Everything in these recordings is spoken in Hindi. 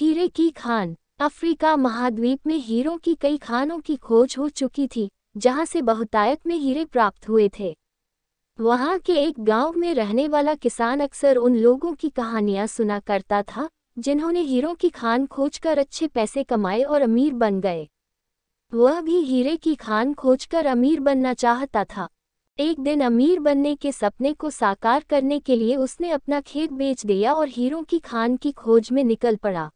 हीरे की खान। अफ्रीका महाद्वीप में हीरों की कई खानों की खोज हो चुकी थी, जहां से बहुतायत में हीरे प्राप्त हुए थे। वहां के एक गांव में रहने वाला किसान अक्सर उन लोगों की कहानियां सुना करता था, जिन्होंने हीरों की खान खोजकर अच्छे पैसे कमाए और अमीर बन गए। वह भी हीरे की खान खोजकर अमीर बनना चाहता था। एक दिन अमीर बनने के सपने को साकार करने के लिए उसने अपना खेत बेच दिया और हीरों की खान की खोज में निकल पड़ा।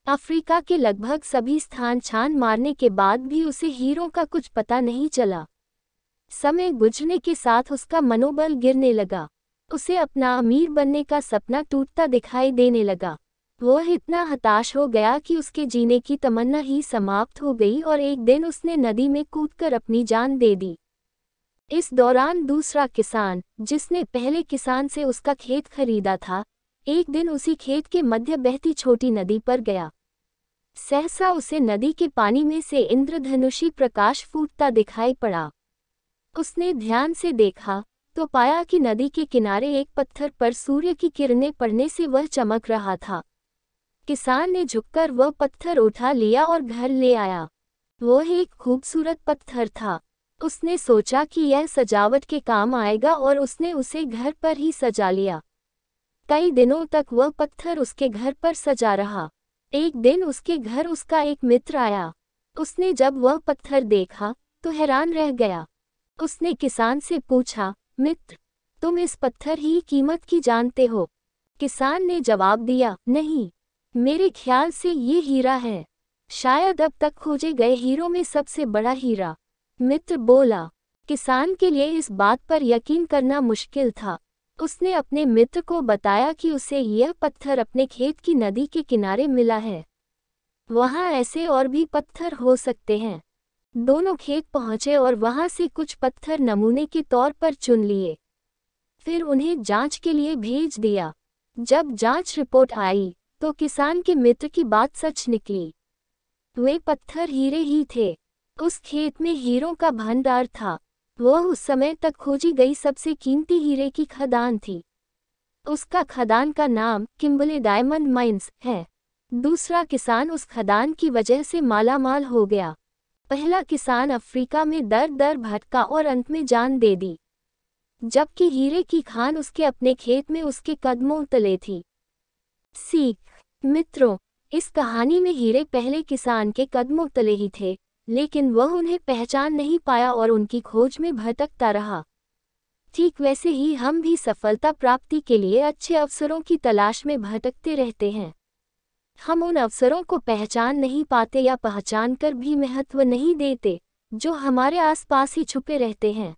अफ्रीका के लगभग सभी स्थान छान मारने के बाद भी उसे हीरों का कुछ पता नहीं चला। समय गुजरने के साथ उसका मनोबल गिरने लगा। उसे अपना अमीर बनने का सपना टूटता दिखाई देने लगा। वह इतना हताश हो गया कि उसके जीने की तमन्ना ही समाप्त हो गई और एक दिन उसने नदी में कूदकर अपनी जान दे दी। इस दौरान दूसरा किसान, जिसने पहले किसान से उसका खेत खरीदा था, एक दिन उसी खेत के मध्य बहती छोटी नदी पर गया। सहसा उसे नदी के पानी में से इंद्रधनुषी प्रकाश फूटता दिखाई पड़ा। उसने ध्यान से देखा तो पाया कि नदी के किनारे एक पत्थर पर सूर्य की किरणें पड़ने से वह चमक रहा था। किसान ने झुककर वह पत्थर उठा लिया और घर ले आया। वह एक खूबसूरत पत्थर था। उसने सोचा कि यह सजावट के काम आएगा और उसने उसे घर पर ही सजा लिया। कई दिनों तक वह पत्थर उसके घर पर सजा रहा। एक दिन उसके घर उसका एक मित्र आया। उसने जब वह पत्थर देखा तो हैरान रह गया। उसने किसान से पूछा, मित्र, तुम इस पत्थर की कीमत की जानते हो? किसान ने जवाब दिया, नहीं, मेरे ख्याल से ये हीरा है, शायद अब तक खोजे गए हीरों में सबसे बड़ा हीरा। मित्र बोला। किसान के लिए इस बात पर यकीन करना मुश्किल था। उसने अपने मित्र को बताया कि उसे यह पत्थर अपने खेत की नदी के किनारे मिला है। वहां ऐसे और भी पत्थर हो सकते हैं। दोनों खेत पहुंचे और वहां से कुछ पत्थर नमूने के तौर पर चुन लिए। फिर उन्हें जांच के लिए भेज दिया। जब जांच रिपोर्ट आई तो किसान के मित्र की बात सच निकली। वे पत्थर हीरे ही थे। उस खेत में हीरों का भंडार था। वह उस समय तक खोजी गई सबसे कीमती हीरे की खदान थी। उसका खदान का नाम किम्बले डायमंड माइंस है। दूसरा किसान उस खदान की वजह से मालामाल हो गया। पहला किसान अफ्रीका में दर दर भटका और अंत में जान दे दी, जबकि हीरे की खान उसके अपने खेत में उसके कदमों तले थी। सीख। मित्रों, इस कहानी में हीरे पहले किसान के कदमों तले ही थे, लेकिन वह उन्हें पहचान नहीं पाया और उनकी खोज में भटकता रहा। ठीक वैसे ही हम भी सफलता प्राप्ति के लिए अच्छे अवसरों की तलाश में भटकते रहते हैं। हम उन अवसरों को पहचान नहीं पाते या पहचान कर भी महत्व नहीं देते, जो हमारे आसपास ही छुपे रहते हैं।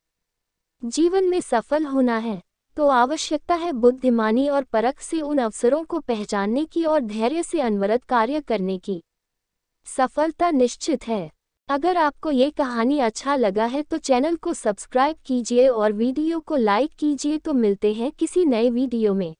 जीवन में सफल होना है तो आवश्यकता है बुद्धिमानी और परख से उन अवसरों को पहचानने की और धैर्य से अनवरत कार्य करने की। सफलता निश्चित है। अगर आपको ये कहानी अच्छा लगा है तो चैनल को सब्सक्राइब कीजिए और वीडियो को लाइक कीजिए। तो मिलते हैं किसी नए वीडियो में।